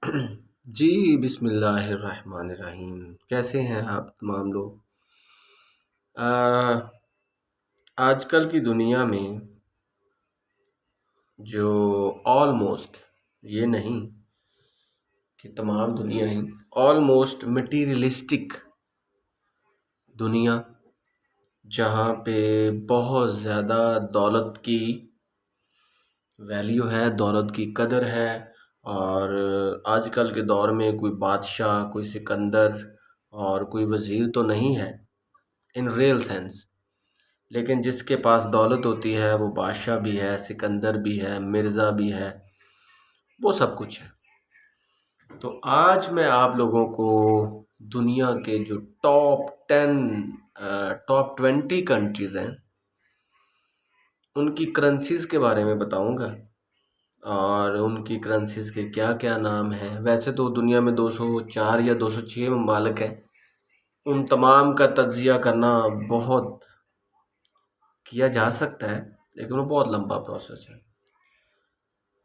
जी, बिस्मिल्लाहिर्रहमानिर्रहीम। कैसे हैं आप तमाम लोग? अ, आजकल की दुनिया में जो ऑलमोस्ट, ये नहीं कि तमाम दुनिया ही, ऑलमोस्ट मटीरियलिस्टिक दुनिया, जहाँ पे बहुत ज़्यादा दौलत की वैल्यू है, दौलत की कदर है। और आजकल के दौर में कोई बादशाह, कोई सिकंदर और कोई वज़ीर तो नहीं है इन रियल सेंस। लेकिन जिसके पास दौलत होती है वो बादशाह भी है, सिकंदर भी है, मिर्ज़ा भी है, वो सब कुछ है। तो आज मैं आप लोगों को दुनिया के जो टॉप 20 कंट्रीज़ हैं, उनकी करेंसीज़ के बारे में बताऊंगा। और उनकी करेंसीज़ के क्या क्या नाम हैं। वैसे तो दुनिया में 204 या 206 ममालिक हैं। उन तमाम का तज्ज़िया करना बहुत किया जा सकता है, लेकिन वो बहुत लंबा प्रोसेस है।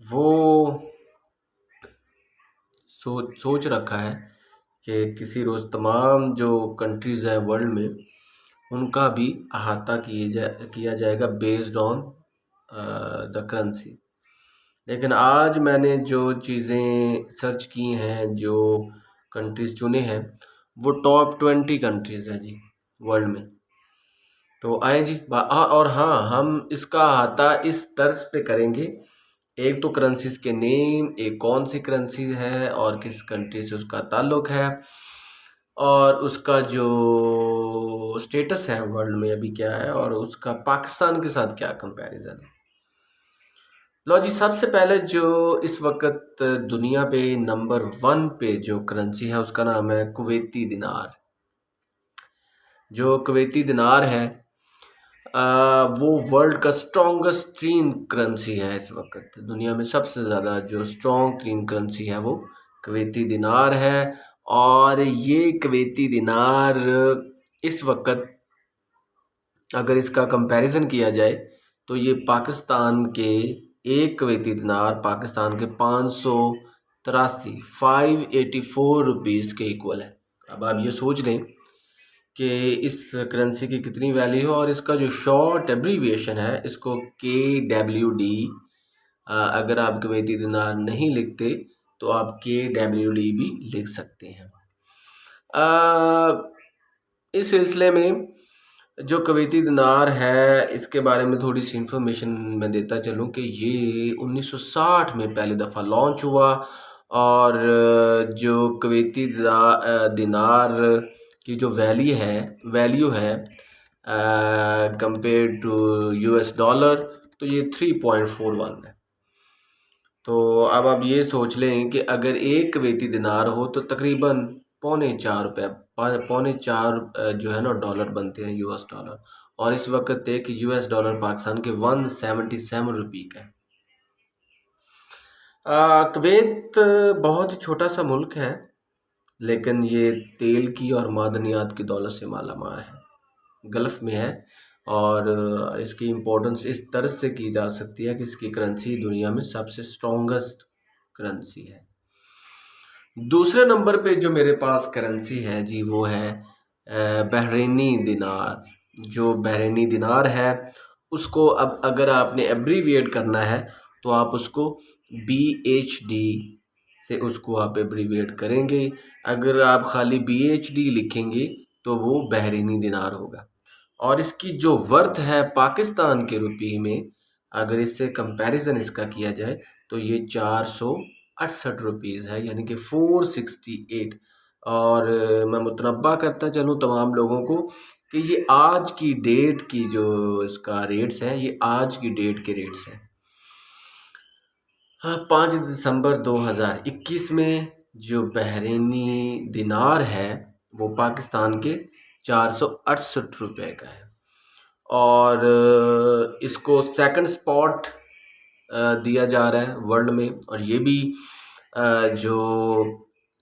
वो सोच रखा है कि किसी रोज़ तमाम जो कंट्रीज़ हैं वर्ल्ड में, उनका भी अहाता किया जाएगा बेस्ड ऑन द करेंसी। लेकिन आज मैंने जो चीज़ें सर्च की हैं, जो कंट्रीज़ चुने हैं, वो टॉप 20 कंट्रीज़ हैं जी वर्ल्ड में। तो आए जी और हाँ, हम इसका अहाता इस तर्ज पे करेंगे। एक तो करेंसीज के नेम, एक कौन सी करेंसी है और किस कंट्री से उसका ताल्लुक है, और उसका जो स्टेटस है वर्ल्ड में अभी क्या है, और उसका पाकिस्तान के साथ क्या कंपैरिजन है। लो जी, सबसे पहले जो इस वक्त दुनिया पे नंबर 1 पे जो करेंसी है, उसका नाम है कुवैती दिनार। जो कुवैती दिनार है, वो वर्ल्ड का स्ट्रॉन्गेस्ट तीन करेंसी है। इस वक्त दुनिया में सबसे ज़्यादा जो स्ट्रॉन्ग तीन करेंसी है वो कुवैती दिनार है। और ये कुवैती दिनार इस वक्त, अगर इसका कंपैरिजन किया जाए, तो ये पाकिस्तान के एक कुवैती दिनार पाकिस्तान के 584 के इक्वल है। अब आप ये सोच लें कि इस करेंसी की कितनी वैल्यू है। और इसका जो शॉर्ट एब्रीविएशन है, इसको KWD, अगर आप कुवैती दिनार नहीं लिखते तो आप KWD भी लिख सकते हैं। इस सिलसिले में जो कुवैती दिनार है, इसके बारे में थोड़ी सी इंफॉर्मेशन मैं देता चलूँ कि ये 1960 में पहली दफ़ा लॉन्च हुआ। और जो कुवैती दिनार की जो वैल्यू है कंपेयर टू US डॉलर, तो ये 3.41 है। तो अब आप ये सोच लें कि अगर एक कुवैती दिनार हो तो तकरीबन ₹4.25, ₹4.25 जो है ना डॉलर बनते हैं, US डॉलर। और इस वक्त एक US डॉलर पाकिस्तान के 177 रुपये का है। कुवैत बहुत ही छोटा सा मुल्क है, लेकिन ये तेल की और मादनियात की दौलत से माला माल है, गल्फ़ में है। और इसकी इम्पोर्टेंस इस तरह से की जा सकती है कि इसकी करेंसी दुनिया में सबसे स्ट्रॉन्गेस्ट करेंसी है। दूसरे नंबर पे जो मेरे पास करेंसी है जी, वो है बहरीनी दिनार। जो बहरीनी दिनार है, उसको अब अगर आपने एब्रीविएट करना है तो आप उसको BHD से उसको आप एब्रीविएट करेंगे। अगर आप खाली BHD लिखेंगे तो वो बहरीनी दिनार होगा। और इसकी जो वर्थ है पाकिस्तान के रुपये में, अगर इससे कंपैरिजन इसका किया जाए, तो ये 468 रुपीज़ है, यानी कि 468। और मैं मुतनब्बा करता चलूँ तमाम लोगों को कि ये आज की डेट की जो इसका रेट्स हैं, ये आज की डेट के रेट्स हैं। हाँ, 5 दिसंबर 2021 में जो बहरीनी दिनार है, वो पाकिस्तान के 468 रुपये का है। और इसको सेकंड स्पॉट दिया जा रहा है वर्ल्ड में। और ये भी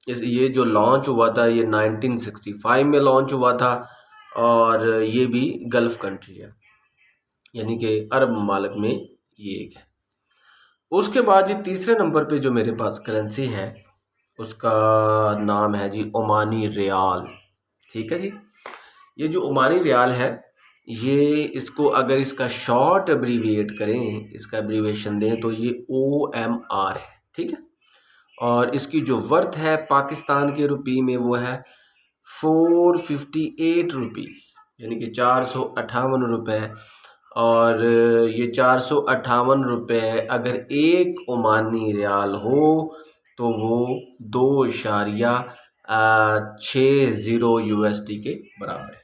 ये जो लॉन्च हुआ था, ये 1965 में लॉन्च हुआ था। और ये भी गल्फ़ कंट्री है, यानी कि अरब ममालिक में ये एक है। उसके बाद ये तीसरे नंबर पे जो मेरे पास करेंसी है, उसका नाम है जी ओमानी रियाल। ठीक है जी। ये जो ओमानी रियाल है, ये इसको अगर इसका शॉर्ट एब्रीविएट करें, इसका एब्रीविएशन दें तो ये OMR है। ठीक है। और इसकी जो वर्थ है पाकिस्तान के रुपये में वो है 458 रुपीज़, यानी कि 458 रुपये। और ये 458 रुपये अगर एक ओमानी रियाल हो तो वो 2.60 USD के बराबर है।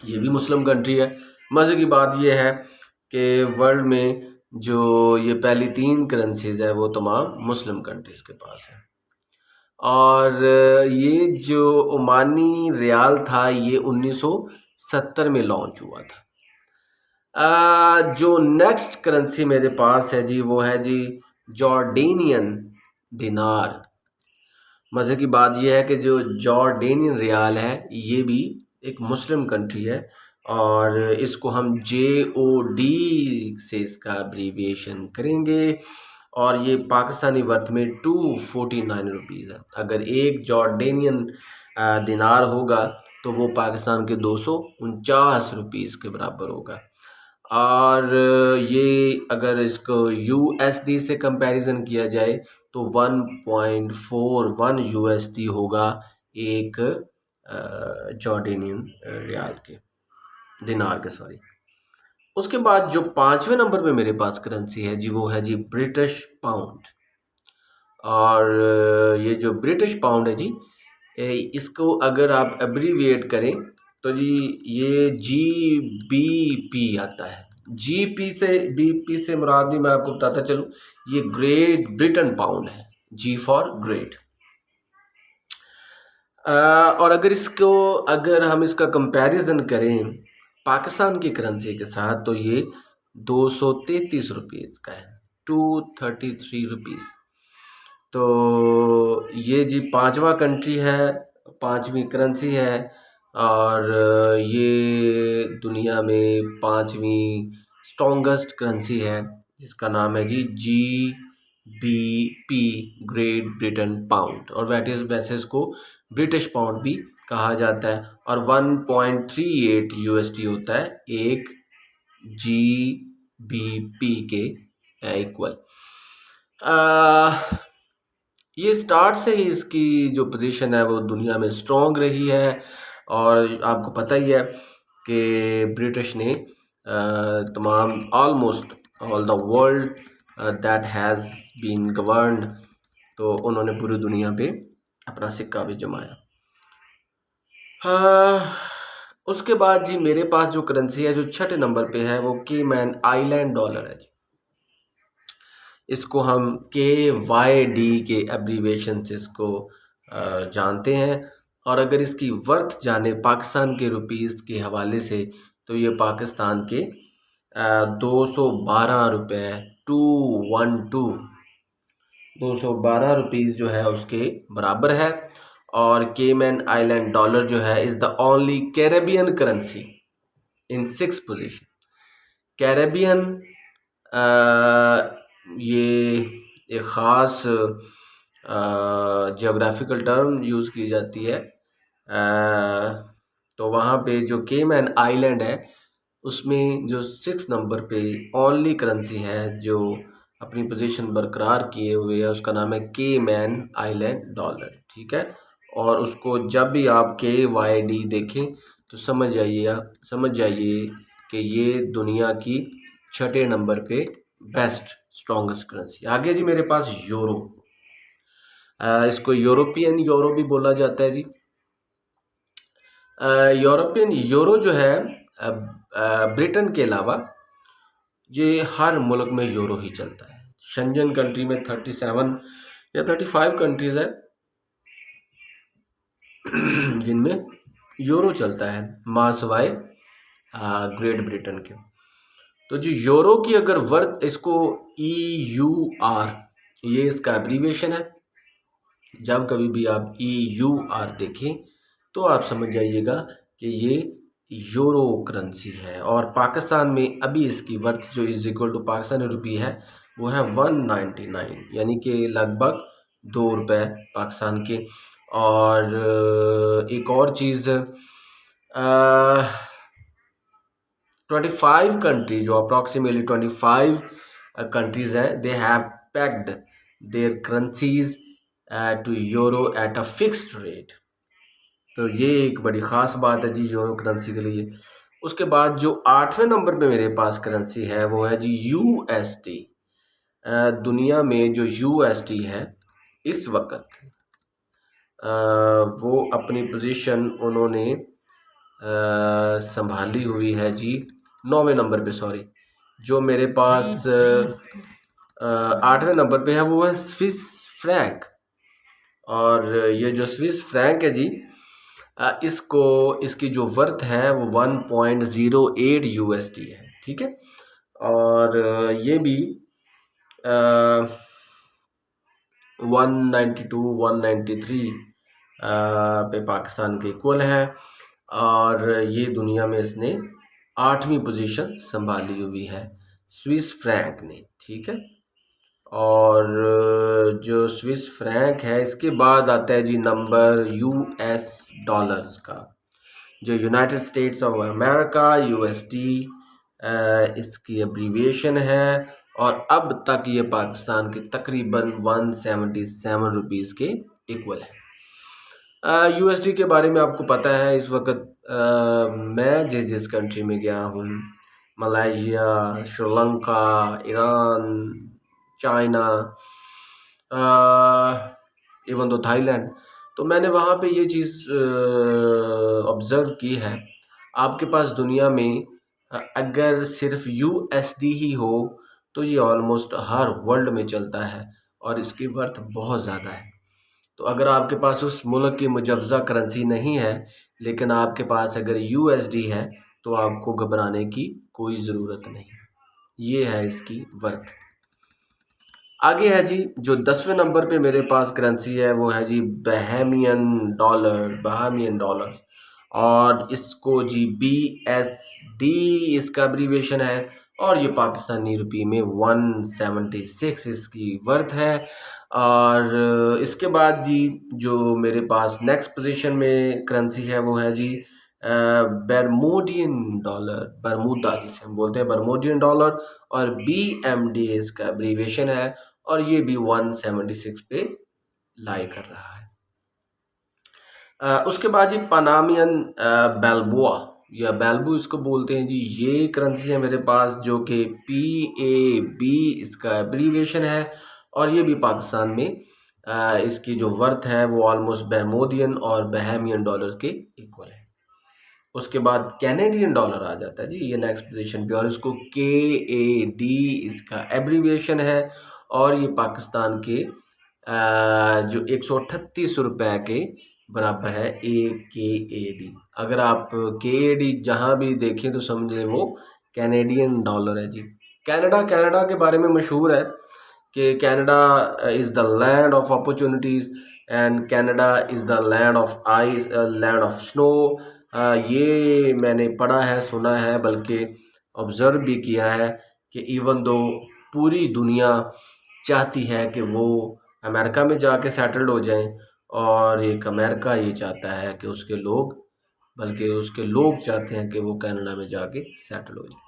ये भी मुस्लिम कंट्री है। मज़े की बात ये है कि वर्ल्ड में जो ये पहली 3 करेंसीज है वो तमाम मुस्लिम कंट्रीज़ के पास है। और ये जो ओमानी रियाल था ये 1970 में लॉन्च हुआ था। जो नेक्स्ट करेंसी मेरे पास है जी वो है जी जॉर्डेनियन दिनार। मज़े की बात यह है कि जो जॉर्डेनियन रियाल है ये भी एक मुस्लिम कंट्री है और इसको हम JOD से इसका अब्रीविएशन करेंगे और ये पाकिस्तानी वर्थ में 249 रुपीज़ है। अगर एक जॉर्डेनियन दिनार होगा तो वो पाकिस्तान के 249 रुपीज़ के बराबर होगा। और ये अगर इसको USD से कंपैरिजन किया जाए तो 1.41 USD होगा एक जॉर्डेनियन रियाल के, दिनार के, सॉरी। उसके बाद जो 5वें नंबर पे मेरे पास करेंसी है जी वो है जी ब्रिटिश पाउंड। और ये जो ब्रिटिश पाउंड है जी इसको अगर आप एब्रीविएट करें तो जी ये GBP आता है। BP से मुराद भी मैं आपको बताता चलूँ, ये ग्रेट ब्रिटेन पाउंड है, G फॉर ग्रेट। और अगर हम इसका कंपैरिजन करें पाकिस्तान की करेंसी के साथ तो ये 233 रुपीज़ का है, 233 रुपीज़। तो ये जी 5वां कंट्री है, 5वीं करेंसी है और ये दुनिया में 5वीं स्ट्रॉन्गेस्ट करेंसी है जिसका नाम है जी GBP, ग्रेट ब्रिटेन पाउंड। और वैसे इसको ब्रिटिश पाउंड भी कहा जाता है और 1.38 USD होता है एक GBP के इक्वल। ये स्टार्ट से ही इसकी जो पोजीशन है वो दुनिया में स्ट्रॉन्ग रही है और आपको पता ही है कि ब्रिटिश ने तमाम almost all the world that has been governed, तो उन्होंने पूरी दुनिया पे अपना सिक्का भी जमाया। उसके बाद जी मेरे पास जो करेंसी है जो 6ठे नंबर पे है वो केमैन आइलैंड डॉलर है जी। इसको हम KYD के एब्रीवेशन से इसको जानते हैं और अगर इसकी वर्थ जाने पाकिस्तान के रुपीज़ के हवाले से तो ये पाकिस्तान के 212 रुपये 212 रुपीज़ जो है उसके बराबर है। और केमैन आइलैंड डॉलर जो है is the only Caribbean currency in 6th position. Caribbean ये एक ख़ास जियोग्राफिकल टर्म यूज़ की जाती है। तो वहाँ पे जो केमैन आइलैंड है उसमें जो 6 नंबर पे ओनली करेंसी है जो अपनी पोजीशन बरकरार किए हुए है उसका नाम है केमैन आइलैंड डॉलर। ठीक है। और उसको जब भी आप KYD देखें तो समझ जाइए कि ये दुनिया की 6ठे नंबर पे बेस्ट स्ट्रॉन्गेस्ट करेंसी। आगे जी मेरे पास यूरो, इसको यूरोपियन यूरो भी बोला जाता है जी। यूरोपियन यूरो जो है ब्रिटेन के अलावा ये हर मुल्क में यूरो ही चलता है। शेंजन कंट्री में 37 या 35 कंट्रीज़ है जिनमें यूरो चलता है मासवाए ग्रेट ब्रिटेन के। तो जो यूरो की अगर वर्थ इसको EUR ये इसका एब्रीविएशन है। जब कभी भी आप EUR देखें तो आप समझ जाइएगा कि ये यूरो करेंसी है। और पाकिस्तान में अभी इसकी वर्थ जो इज इक्वल टू पाकिस्तानी रुपये है वो है 199, यानी कि लगभग ₹2 पाकिस्तान के। और एक और चीज़, 25 कंट्री, जो अप्रॉक्सीमेटली 25 कंट्रीज़ हैं, they have pegged their currencies to euro at a fixed rate. तो ये एक बड़ी ख़ास बात है जी यूरो करेंसी के लिए। उसके बाद जो 8वें नंबर पे मेरे पास करेंसी है वो है जी USD। दुनिया में जो USD है इस वक्त वो अपनी पोजीशन उन्होंने संभाली हुई है जी 9वें नंबर पे, सॉरी। जो मेरे पास 8वें नंबर पे है वो है स्विस फ्रैंक। और ये जो स्विस फ्रैंक है जी, इसकी जो वर्थ है वो 1.08 USD है, ठीक है। और ये भी 192 193 पे पाकिस्तान के इक्वल है। और ये दुनिया में इसने 8वीं पोजीशन संभाली हुई है स्विस फ्रैंक ने, ठीक है। और जो स्विस फ्रैंक है इसके बाद आता है जी नंबर US डॉलर्स का, जो United states of America, USD इसकी एब्रीविएशन है। और अब तक ये पाकिस्तान के तकरीबन 177 रुपीज़ के इक्वल है। USD के बारे में आपको पता है, इस वक्त मैं जिस कंट्री में गया हूँ, Malaysia, Sri Lanka, Iran, China, even though Thailand, तो मैंने वहाँ पे ये चीज़ ऑब्ज़र्व की है। आपके पास दुनिया में अगर सिर्फ USD ही हो तो ये ऑलमोस्ट हर वर्ल्ड में चलता है और इसकी वर्थ बहुत ज़्यादा है। तो अगर आपके पास उस मुल्क की मुजवज़ा करेंसी नहीं है लेकिन आपके पास अगर USD है तो आपको घबराने की कोई ज़रूरत नहीं। ये है इसकी वर्थ। आगे है जी जो 10वें नंबर पे मेरे पास करेंसी है वो है जी बहामियन डॉलर। और इसको जी BSD इसका एब्रीविएशन है। और ये पाकिस्तानी रुपये में 176 इसकी वर्थ है। और इसके बाद जी जो मेरे पास नेक्स्ट पोजीशन में करेंसी है वो है जी बरमूडियन डॉलर, बरमूदा जिसे हम बोलते हैं, बरमूडियन डॉलर। और BMD इसका एब्रीविएशन है और ये भी 176 पे लाई कर रहा है। उसके बाद जी पनामियन बेल्बोआ या बेल्बो इसको बोलते हैं जी, ये करेंसी है मेरे पास जो कि PAB इसका एब्रीविएशन है। और ये भी पाकिस्तान में इसकी जो वर्थ है वो ऑलमोस्ट बरमूडियन और बहामियन डॉलर के इक्वल है। उसके बाद कैनेडियन डॉलर आ जाता है जी, ये नेक्स्ट पोजीशन पे, और इसको KAD इसका एब्रीविएशन है। और ये पाकिस्तान के जो 138 रुपये के बराबर है AKAD। अगर आप KAD जहाँ भी देखें तो समझ लें वो कैनेडियन डॉलर है जी। कनाडा के बारे में मशहूर है कि Canada is the land of opportunities and Canada is the land of ice, land of snow. ये मैंने पढ़ा है, सुना है, बल्कि ऑब्ज़र्व भी किया है कि इवन दो पूरी दुनिया चाहती है कि वो अमेरिका में जाके सेटल्ड हो जाएं, और एक अमेरिका ये चाहता है कि उसके लोग, बल्कि उसके लोग चाहते हैं कि वो कनाडा में जाके सेटल हो जाए।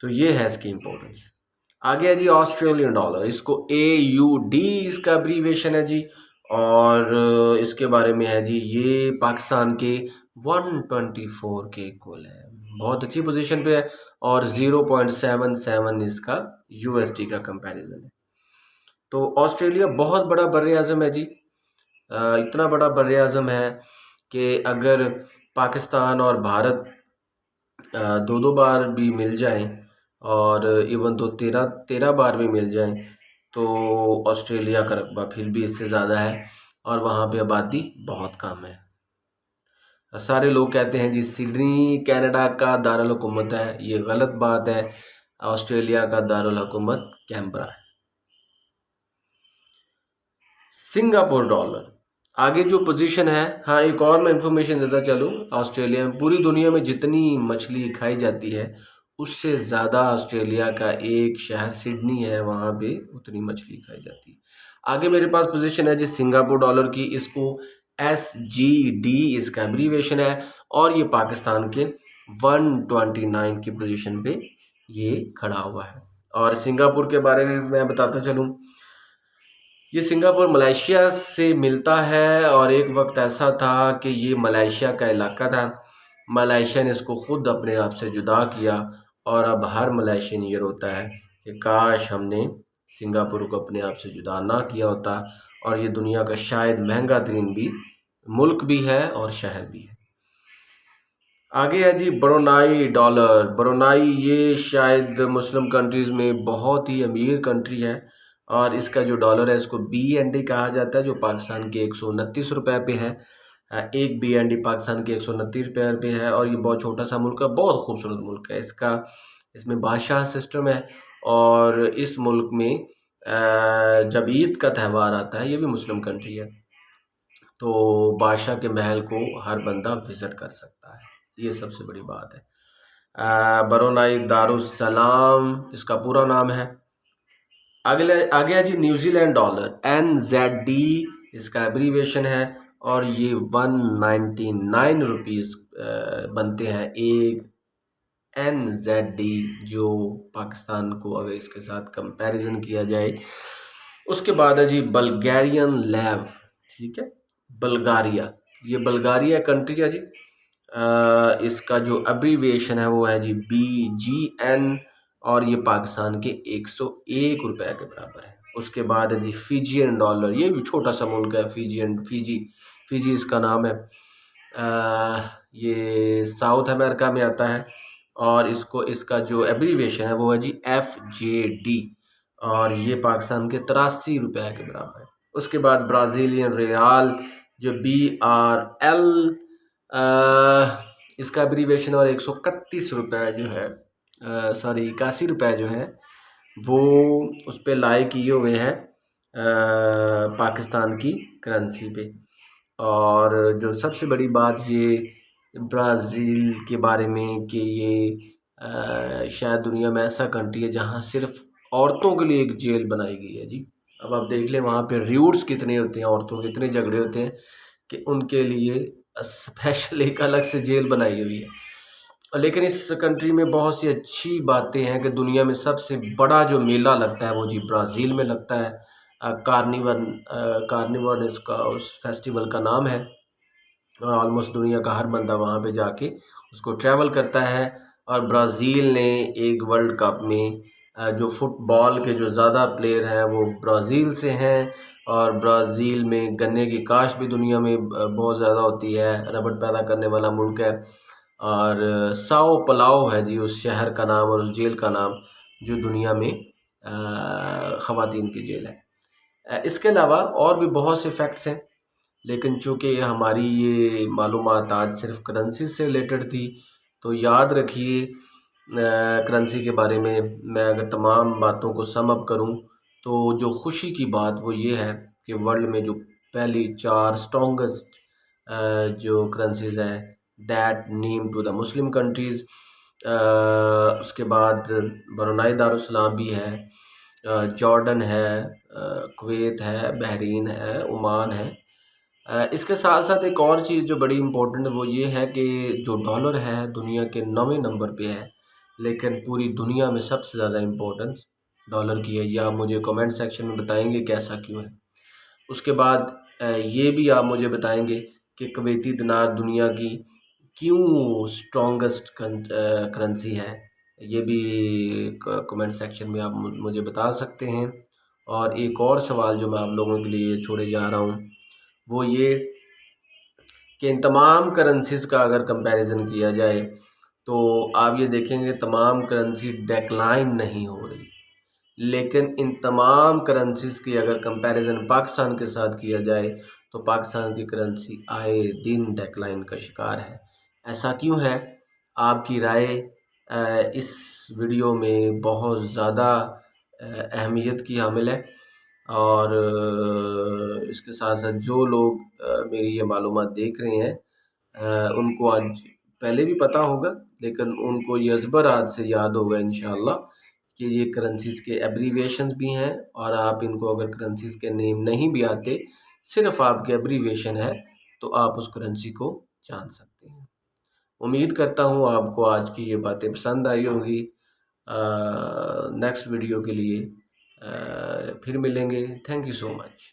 तो ये है इसकी इम्पोर्टेंस। आगे है जी ऑस्ट्रेलियन डॉलर, इसको AUD इसका एब्रीविएशन है जी। और इसके बारे में है जी, ये पाकिस्तान के 124 के इक्वल है, बहुत अच्छी पोजीशन पे है। और 0.77 इसका USD का कंपैरिजन है। तो ऑस्ट्रेलिया बहुत बड़ा बर्र-ए-आज़म है जी। इतना बड़ा बर्र-ए-आज़म है कि अगर पाकिस्तान और भारत 2-2 बार भी मिल जाएं और इवन तो 13 बार भी मिल जाएं तो ऑस्ट्रेलिया का रकबा फिर भी इससे ज़्यादा है और वहाँ पे आबादी बहुत कम है। सारे लोग कहते हैं जी सिडनी कनाडा का दारुल हुकूमत है, ये गलत बात है। ऑस्ट्रेलिया का दारुल हुकूमत कैनबरा है। सिंगापुर डॉलर आगे जो पोजीशन है, हाँ एक और मैं इंफॉर्मेशन देता चलूँ, ऑस्ट्रेलिया में पूरी दुनिया में जितनी मछली खाई जाती है उससे ज़्यादा ऑस्ट्रेलिया का एक शहर सिडनी है, वहाँ पे उतनी मछली खाई जाती है। आगे मेरे पास पोजीशन है जी सिंगापुर डॉलर की, इसको SGD इसका एब्रीवेशन है, और ये पाकिस्तान के 129 की पोजीशन पे ये खड़ा हुआ है। और सिंगापुर के बारे में मैं बताता चलूँ, ये सिंगापुर मलेशिया से मिलता है, और एक वक्त ऐसा था कि ये मलेशिया का इलाका था। मलेशिया ने इसको खुद अपने आप से जुदा किया, और अब हर मलेशियन ये रोता है कि काश हमने सिंगापुर को अपने आप से जुदा ना किया होता। और ये दुनिया का शायद महंगा तरीन भी मुल्क भी है और शहर भी है। आगे है जी ब्रुनाई डॉलर। ब्रुनाई ये शायद मुस्लिम कंट्रीज़ में बहुत ही अमीर कंट्री है, और इसका जो डॉलर है इसको BND कहा जाता है, जो पाकिस्तान के 129 रुपये पे है। एक BND पाकिस्तान के 129 रुपये पे है, और ये बहुत छोटा सा मुल्क है, बहुत खूबसूरत मुल्क है। इसमें बादशाह सिस्टम है, और इस मुल्क में जब ईद का त्यौहार आता है, ये भी मुस्लिम कंट्री है, तो बादशाह के महल को हर बंदा विज़िट कर सकता है, ये सबसे बड़ी बात है। ब्रुनाई दारुस्सलाम इसका पूरा नाम है। आगे है जी न्यूजीलैंड डॉलर, NZD इसका एब्रीवेशन है, और ये 199 रुपीज़ बनते हैं एक NZD, जो पाकिस्तान को अगर इसके साथ कंपैरिजन किया जाए। उसके बाद है जी बल्गेरियन लेव, ठीक है, बल्गारिया, ये बल्गारिया कंट्री है जी। इसका जो एब्रीविएशन है वो है जी BGN, और ये पाकिस्तान के 101 रुपये के बराबर है। उसके बाद है जी फिजियन डॉलर, ये भी छोटा सा मुल्क है, फिजी इसका नाम है। ये साउथ अमेरिका में आता है, और इसका जो एब्रीविएशन है वो है जी FJD, और ये पाकिस्तान के 83 रुपये के बराबर है। उसके बाद ब्राज़ीलियन रियाल, जो BRL, इसका एब्रीविएशन, और 131 रुपये जो है, सॉरी 81 रुपये जो है वो उस पर लाई किए हुए हैं पाकिस्तान की करेंसी पे। और जो सबसे बड़ी बात ये ब्राज़ील के बारे में कि ये शायद दुनिया में ऐसा कंट्री है जहाँ सिर्फ औरतों के लिए एक जेल बनाई गई है जी। अब आप देख लें वहाँ पे रियूट्स कितने होते हैं, औरतों के इतने झगड़े होते हैं कि उनके लिए स्पेशल एक अलग से जेल बनाई हुई है। लेकिन इस कंट्री में बहुत सी अच्छी बातें हैं कि दुनिया में सबसे बड़ा जो मेला लगता है वो जी ब्राज़ील में लगता है। कार्निवल इसका उस फेस्टिवल का नाम है, और ऑलमोस्ट दुनिया का हर बंदा वहाँ पे जाके उसको ट्रैवल करता है। और ब्राज़ील ने एक वर्ल्ड कप में जो फुटबॉल के जो ज़्यादा प्लेयर हैं वो ब्राज़ील से हैं, और ब्राज़ील में गन्ने की काश भी दुनिया में बहुत ज़्यादा होती है, रबड़ पैदा करने वाला मुल्क है। और साओ पलाओ है जी उस शहर का नाम, और उस जेल का नाम जो दुनिया में ख़वातीन की जेल है। इसके अलावा और भी बहुत से फैक्ट्स हैं, लेकिन चूँकि हमारी ये मालूमात आज सिर्फ करेंसी से रिलेटेड थी, तो याद रखिए करेंसी के बारे में मैं अगर तमाम बातों को सम अप करूँ तो जो खुशी की बात वो ये है कि वर्ल्ड में जो पहली 4 स्ट्रॉन्गेस्ट जो करेंसीज हैं that name to the Muslim countries, उसके बाद ब्रुनाई दारुस्सलाम भी है, जॉर्डन है, कुवैत है, बहरीन है, ओमान है। इसके साथ साथ एक और चीज़ जो बड़ी इम्पोर्टेंट है वो ये है कि जो डॉलर है दुनिया के 9वें नंबर पे है, लेकिन पूरी दुनिया में सबसे ज़्यादा इम्पोर्टेंस डॉलर की है। ये आप मुझे कमेंट सेक्शन में बताएंगे कि ऐसा क्यों है। उसके बाद ये भी आप मुझे बताएंगे कि कुवैती दिनार दुनिया की क्यों स्ट्रॉन्गेस्ट करेंसी है, ये भी कमेंट सेक्शन में आप मुझे बता सकते हैं। और एक और सवाल जो मैं आप लोगों के लिए छोड़े जा रहा हूँ वो ये कि इन तमाम करेंसीज़ का अगर कंपैरिजन किया जाए तो आप ये देखेंगे तमाम करेंसी डेक्लाइन नहीं हो रही, लेकिन इन तमाम करेंसीज़ की अगर कंपैरिजन पाकिस्तान के साथ किया जाए तो पाकिस्तान की करेंसी आए दिन डेक्लाइन का शिकार है। ऐसा क्यों है? आपकी राय इस वीडियो में बहुत ज़्यादा अहमियत की हामिल है। और इसके साथ साथ जो लोग मेरी ये मालूमात देख रहे हैं उनको आज पहले भी पता होगा, लेकिन उनको यज़बर आज से याद होगा इंशाल्लाह कि ये करेंसीज के एब्रीविएशंस भी हैं, और आप इनको अगर करेंसीज के नेम नहीं भी आते, सिर्फ आपके एब्रीविएशन है, तो आप उस करेंसी को जान सकते हैं। उम्मीद करता हूँ आपको आज की ये बातें पसंद आई होगी। नेक्स्ट वीडियो के लिए फिर मिलेंगे। Thank you so much.